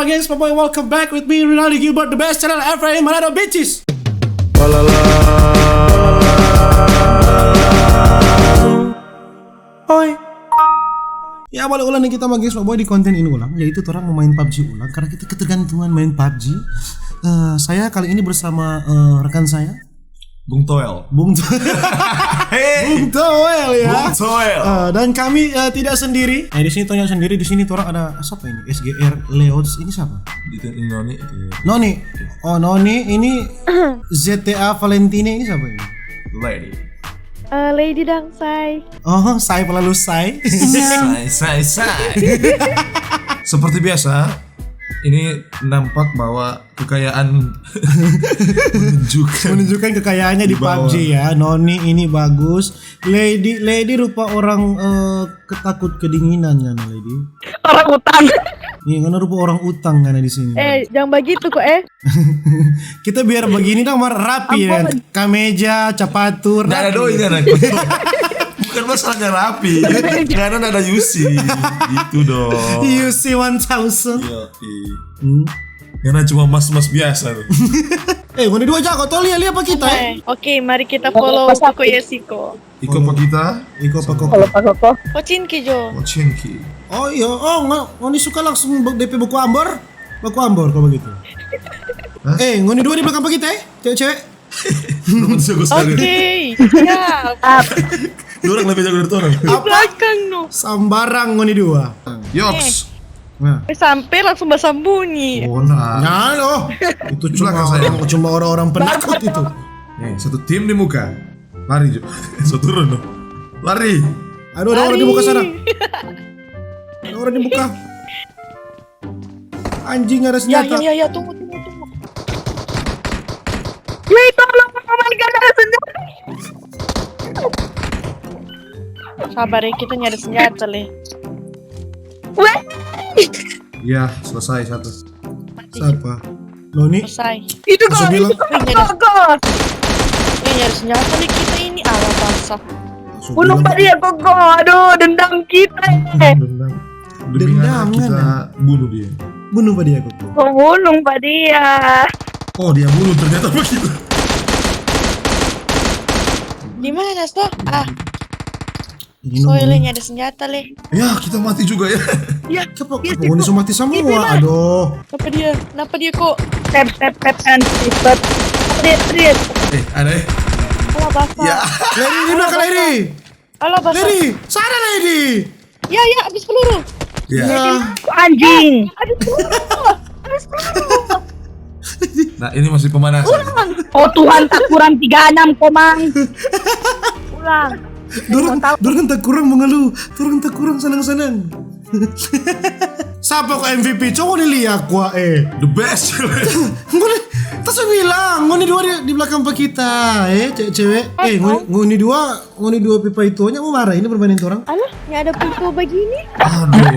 my gengs, my boy, welcome back with me, Rinaldi Gilbert, the best channel ever in Manado, bitches. Oi. Ya balik ulang nih kita sama gengs, my boy, di konten ini ulang, yaitu orang mau main PUBG ulang karena kita ketergantungan main PUBG. Saya kali ini bersama rekan saya Bung Toel. Bung Toel ya. Bung Toel. Dan kami tidak sendiri. Di sini Tonya sendiri, di sini orang ada siapa ini? SGR Leods ini siapa? Di Noni. Noni. Oh, Noni ini ZTA Valentine ini siapa ini? Lady. Lady Dangsai. Oh, Sai pelalu Sai. Sai. Seperti biasa, ini nampak bahwa kekayaan menunjukkan kekayaannya di PUBG ya. Noni ini bagus. Lady rupa orang ketakut kedinginan kan Lady. Orang utang. Iya, karena rupa orang utang kan di sini. Jangan begitu kok Kita biar begini dong rapi ya. Kameja, capatur. Nggak ada doi kan? Bukan masalah nggak rapi, karena ada Yusi gitu dong. Yusi 1000. Karena cuma mas-mas biasa tuh. Ngoni dua jago tuh lihat apa kita Oke, mari kita follow Koko Yesiko. Iko apa kita? Iko apa kok? Pochinki Jo. Ochenki. Oh iya, Ngoni suka langsung DP buku ambor kalau begitu. Ngoni dua di belakang apa kita cewek-cewek. Oke, siap. Orang lebih jago dari orang. Di belakang no. Sambarang Ngoni dua. Yoks. Nah. Sampai langsung bersambunyi. Oh nah. Loh. Itu cuma orang-orang penakut itu. Satu tim di muka. Lari Jo. So turun dong. Lari. Aduh, ada orang di muka sana. Ada orang di muka. Anjing ada senjata. Ya, tunggu. Wih, tolong, oh my god, ada senjata. Sabar ya, kita nyari senjata Le. Weh. Ya, selesai satu. Siapa? Noni? Selesai. Itu Bisa kok, bilang. Nyari senjata nih kita ini basah. bunuh Pak dia Koko. Aduh, dendam kita. Dendam kita bunuh dia. Bunuh Pak dia kok. Kok bunuh Pak dia? Oh, dia bunuh ternyata begitu. Di mana Sto? Ini Soalnya ada senjata Le. Ya, kita mati juga ya. Ya, Kenapa Ngoni mati semua? Aduh. Kenapa dia kok? tap and skip. Dia. Ada ya? Alah basah. Ya. Lady di belakang Lady. Alah basah. Lady, sana Lady. Ya, habis peluru. Ya. Anjing. Nah, ini masih pemanasan. Oh Tuhan, tak kurang 36 komang. Ulang. Dorang tak kurang mengeluh. Dorang tak kurang senang-senang. Siapa kok MVP? Coba dilihat gua The best. Ngoni, tas bilang Ngoni dua di belakang pak kita, cewek. Ngoni dua pipa itu hanya mau marah ini permainan orang. Alah, nggak ada pintu begini.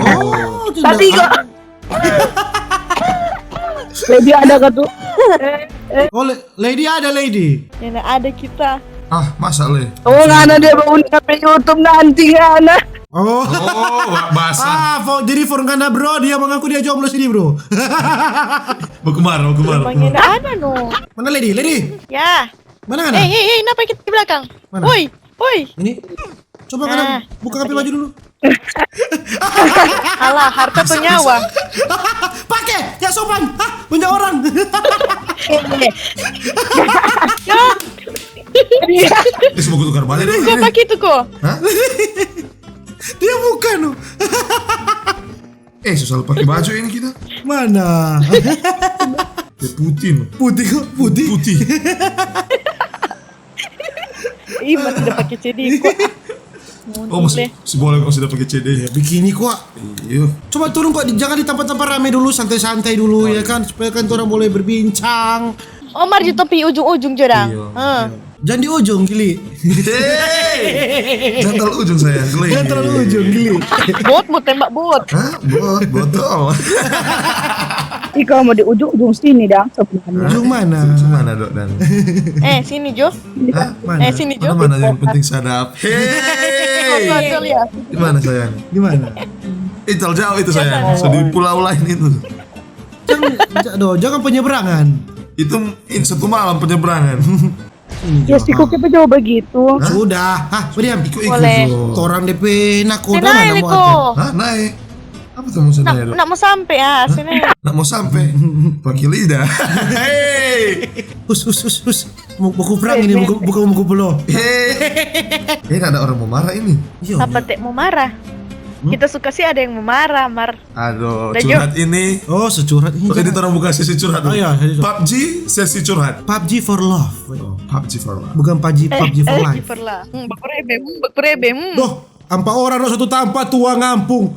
Oh, Tadi kok. Lady ada kah tuh? Oh, Lady ada Lady. Ya ada kita. Masa Le? Oh, ngana dia bangun sampai YouTube nanti ngana. Oh, basah. Jadi Forgana bro, dia mengaku dia jomblo sini bro. Mau kemana? Emangnya nggak ada no. Mana Lady? Ya. Mana? Kenapa kita di belakang? Mana? Woi. Ini. Coba kan buka kapi baju dulu. Alah, harta atau nyawa? Pakai, ya sopan. Punya orang. Ini semua gue tukar balik. Kok pakai itu kok? Hah? Dia bukan loh. Susah pakai baju ini kita. Mana? Ya putih. Putih. Ih, masih udah pakai CD kok. Oh, masih boleh kok sudah pakai CD ya. Begini kok. Iya. Coba turun kok, jangan di tempat-tempat rame dulu, santai-santai dulu ya kan, supaya kan orang boleh berbincang. Omar di tepi ujung-ujung jodang. Jangan di ujung, Gili. Jangan terlalu ujung saya. Jangan terlalu ujung, Gili. Bot mau tembak bot. Hah? Botol. Ika mau di ujung sini dah. Ujung mana? Ujung mana Dok Dan? Sini Jo. Hah? Mana? Sini Jo. Mana yang penting sadap. Kau lihat. Di mana sayang? Di mana? Jauh itu sayang. So di pulau lain itu. jangan penyeberangan. Itu satu malam penyeberangan. Ini Ya sih kok kita jauh begitu. Sudah, berdiam. Boleh. Orang DP nakoda Sini mana mau Liko. apa? Hah, naik. Apa tuh maksudnya ya, Dok? Nak mau sampai ya, sini. Nak mau sampai pakai lidah. Hei. Hus. Buku perang ini, buku belo. Hei. Ini ada orang mau marah ini. Iya. Apa tek mau marah? Kita suka sih ada yang mau marah, Aduh, Udah, curhat ini. Oh, securat ini. Oh, ini orang buka sesi curhat. Oh, iya, sesi curhat. PUBG sesi curhat. PUBG for love. PUBG for love. Bukan PUBG for life. Giver lah. Bakurebe. Doh, ampa orang lo satu tanpa tua ngampung.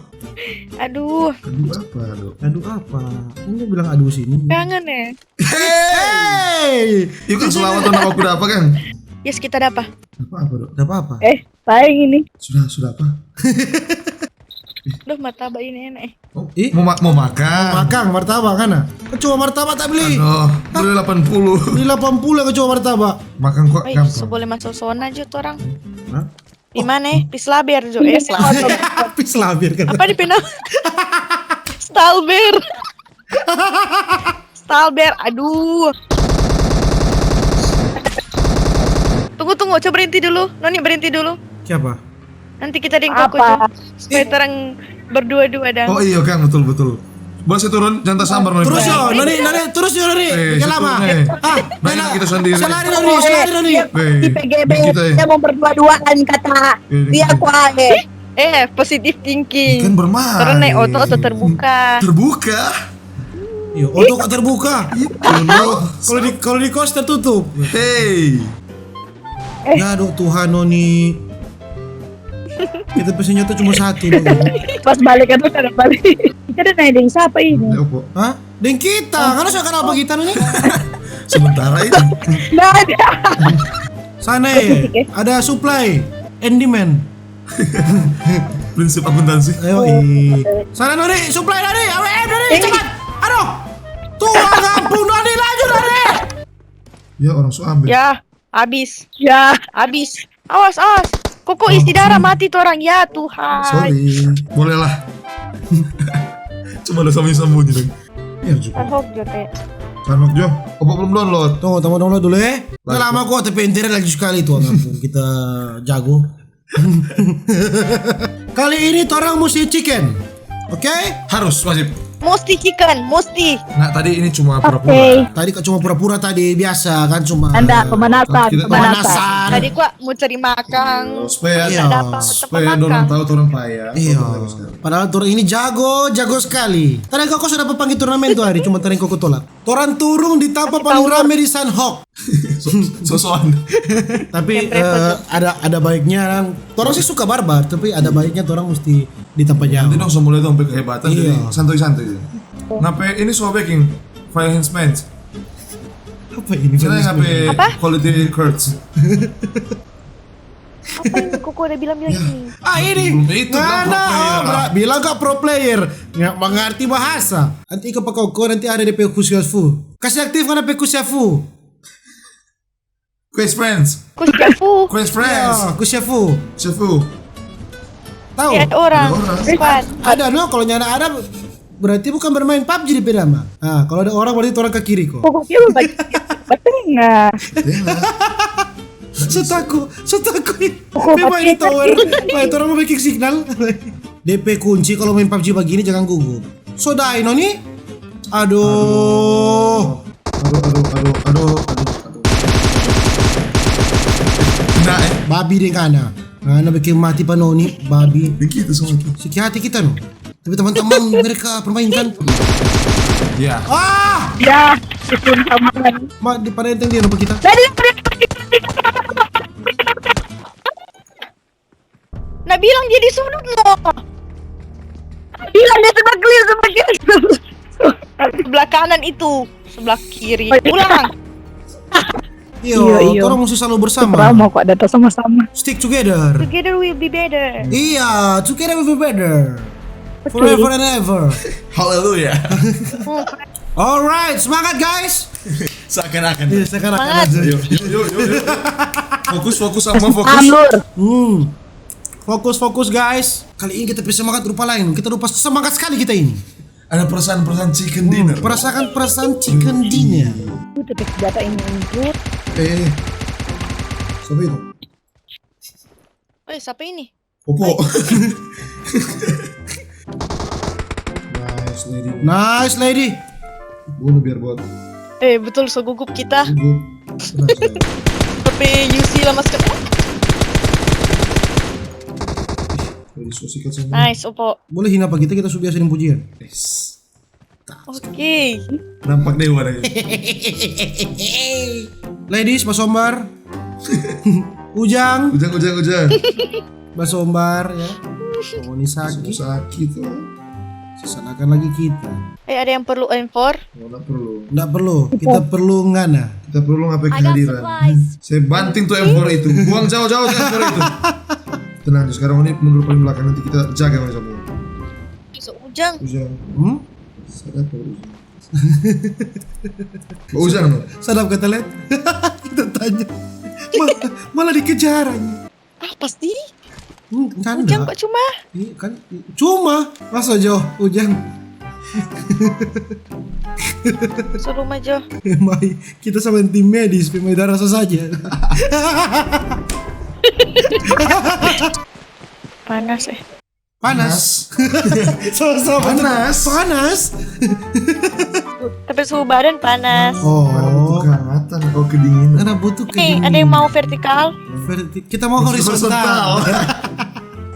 Aduh, Aduh apa? Ini bilang aduh sini. kangen ya. Hey! Yuk kan selawat nama aku udah apa kan? Yes, kita ada apa? Apa Dok? Udah apa? Sayang ini. Sudah apa? Duh, martabak ini enak. Oh, Ih. mau makan. Makan martabak kan? Kecoa martabak tak beli. Aduh, beli 80. Beli 80 kecoa martabak. Makan kok Woi, gampang. boleh masuk zona aja tuh orang. Hah? Di mana? Pislaber Jo. Habis labir kan. Apa di pena? Stalber. Stalber. Aduh. Tunggu, coba berhenti dulu. Noni berhenti dulu. Siapa? Nanti kita dengkok Apa? supaya terang berdua-dua dah. Oh iya kan betul. Boleh saya turun jangan sambar Noni. Terus yo, Noni, terus yo Noni. Bikin situ, lama. nih. Ah, Main kita sendiri. Selari Noni. Di PGB Kita ya. saya mau berdua-duaan kata dia kuahe. Positif thinking. Kan bermain. Terus naik otot terbuka. Terbuka. Yo, otot kok terbuka. Loh. Kalau di kos tertutup. Hey. Ya aduh Tuhan Noni. Kita pesennya tuh cuma satu dulu. Pas balik kan ada balik. Kita ada naik siapa ini? Opo. Hah? Dan kita, karena sekarang apa kita Noni? Sementara itu. Nggak ada. Sana ada supply and demand. Prinsip akuntansi. Ayo, sana Noni, supply Noni, AWM Noni, cepat. Aduh, Tuhan ngampun Noni, laju Noni. Ya orang ambil. Ya, habis. Ya. Awas. Koko isi darah mati tuh orang. Ya Tuhan. Sorry. Boleh lah. Cuma ada sembunyi dong. Ya juga. Ahok jote. Sanok Jo. Opo belum download. Tunggu download dulu ya. Udah lama kok tapi internet lagi sekali tuh ngampun. Kita jago. Kali ini orang mesti chicken. Oke? Harus wajib. Musti chicken, musti. Nah tadi ini cuma pura-pura. Oke. Tadi cuma pura-pura tadi biasa kan cuma Anda pemanasan. pemanasan. Tadi gua mau cari makan. Supaya Iya. supaya dorong tahu orang payah. Iya. Padahal turun ini jago sekali. Tadi kau sudah panggil turnamen tuh hari, cuma tadi kau tolak. Toran turun ditapa paling rame di Sunhawk. Sosokan. Tapi ada baiknya kan. Torang sih suka barbar, tapi ada baiknya torang mesti ditapa Nanti jauh. dong semula dong sampai kehebatan jadi Iya. santuy-santuy. Ngapain ini soal baking file enhancement. Apa ini? Saya ngapain quality curves. Apa yang Koko udah bilang ini? Ah ini. Belum itu, bilang pro player. Bilang gak pro player, nggak mengerti bahasa. Nanti ke Koko nanti ada di Pekusiafu. Kasih aktif kan Pekusiafu. Quest friends. Kusyafu. Quest friends. Ya, Kusiafu. Sefu. Tahu? Lihat orang. Ada orang. Squad. Ada no, kalau nyana ada berarti bukan bermain PUBG di pedama. Ah, kalau ada orang berarti orang ke kiri kok. Pokoknya batengah. Setaku. Pokok Memang ini pakai tower. Lah itu orang mau bikin signal. DP kunci kalau main PUBG begini jangan gugup. Sodai noni. Aduh. Nah, Babi deh kana. Ngana bikin mati pa noni, babi. begitu semua itu. Sikit hati kita no. Tapi teman-teman mereka permainkan. Ya. Ah! Ya, itu samaran. Ma di pada enteng dia lupa kita. Nah bilang dia di sudut loh. Bilang dia sudah clear sama kita. Sebelah kanan itu, sebelah kiri. Ulang. Iya, orang mesti selalu bersama. Lama kok data sama-sama. Stick together. Together we'll be better. Iya, together we'll be better. Forever and ever. Haleluya. Alright, semangat guys. Seakan-akan. Iya, sekarang Semangat. aja. Yuk. Fokus sama fokus. Amlur. Fokus guys. Kali ini kita bisa semangat rupa lain. Kita rupa semangat sekali kita ini. Ada perasaan chicken dinner. Perasaan chicken dinner. Tapi senjata ini untuk Siapa itu? Siapa ini? Popo. Nice lady. Bunuh biar buat. Betul so gugup kita. Gugup. Tapi UC lama sekali. Nice, Opo. Boleh hina apa kita sudah biasa pujian. Oke. Nampak dewa lagi. Ladies, Basombar. Ujang. Basombar ya. Monisaki. Sakit tuh. Sisanakan lagi kita. Ada yang perlu M4? Nggak perlu. Kita perlu ngana. Kita perlu ngapain kehadiran. Saya banting tuh M4 itu. Buang jauh-jauh tuh M4 itu. Tenang, sekarang ini mundur paling belakang, nanti kita jaga sama semua. Ujang. Sadap Pak Ujang. Pak Ujang no? Sadap kata lihat. Kita tanya. Malah dikejar aja. Pasti. Canda. Ujang kok cuma? Iya kan cuma masa jauh Ujang. Suruh maju. Mai, kita sama tim medis, pemain darah saja. Panas Panas. Sama-sama panas. Tapi suhu badan panas. Oh, kehangatan atau kedinginan. karena butuh Ada yang mau vertikal? Kita mau horizontal.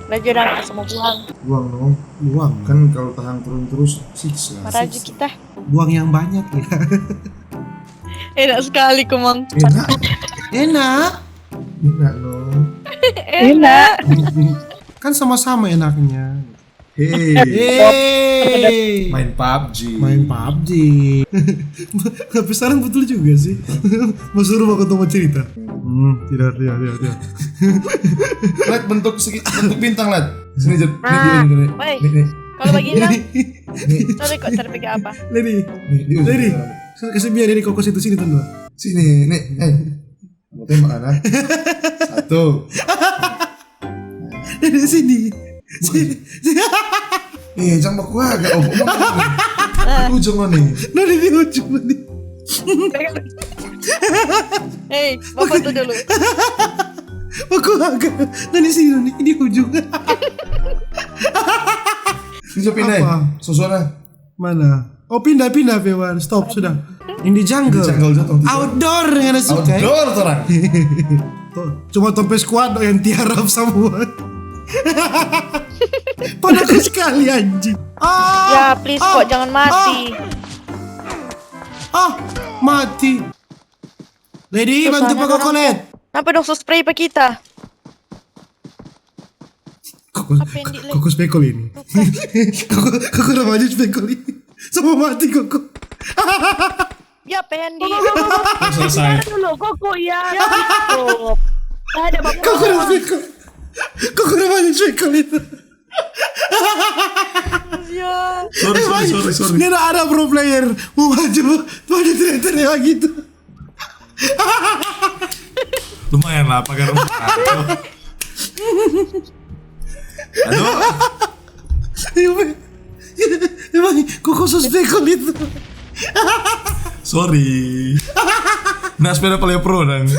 Belajar anak semua buang. Buang no. Buang. Kan kalau tahan turun terus siksa. Maraju kita. Buang yang banyak ya. Enak sekali kumang. Enak. Enak no. Enak. Kan sama-sama enaknya. Hey. Main PUBG. Tapi sekarang betul juga sih. Mas Suruh mau ketemu cerita. Tidak. Lihat bentuk bintang lihat. Sini Jet. Baik. Kalau bagi Inang, sorry kok terpegang apa? Lady. Kasih biar dari kokos itu sini tanda. Sini, nih. Mau tembak anak. 1. Dari sini. Jangan baku agak ujung lo nih. Dari di ujung nih. Bapak tuh dulu. Aku agak. Dari sini nih di ujung. Bisa pindah ya? Susuana. Mana? Oh pindah Pewan. Stop sudah. Ini jungle. Jatuh. Outdoor yang ada suka. Outdoor orang. Cuma tompe squad yang tiarap semua. Padaku sekali anjing. Ya please kok jangan mati. Mati. Lady bantu Pak Kokolet. Kenapa dong spray pak kita? Koko spekol ini. Koko namanya spekol ini. Semua mati Koko. Ya Pendi. Selesai. dulu koko ya. Ada bapak. Koko namanya spekol itu. Ya. Sorry. Ini ada pro player mau maju teriak gitu. Lumayan lah pakai rumah. Aduh. Emang Koko spekol itu. Sorry. Nah sepeda paling pro dan.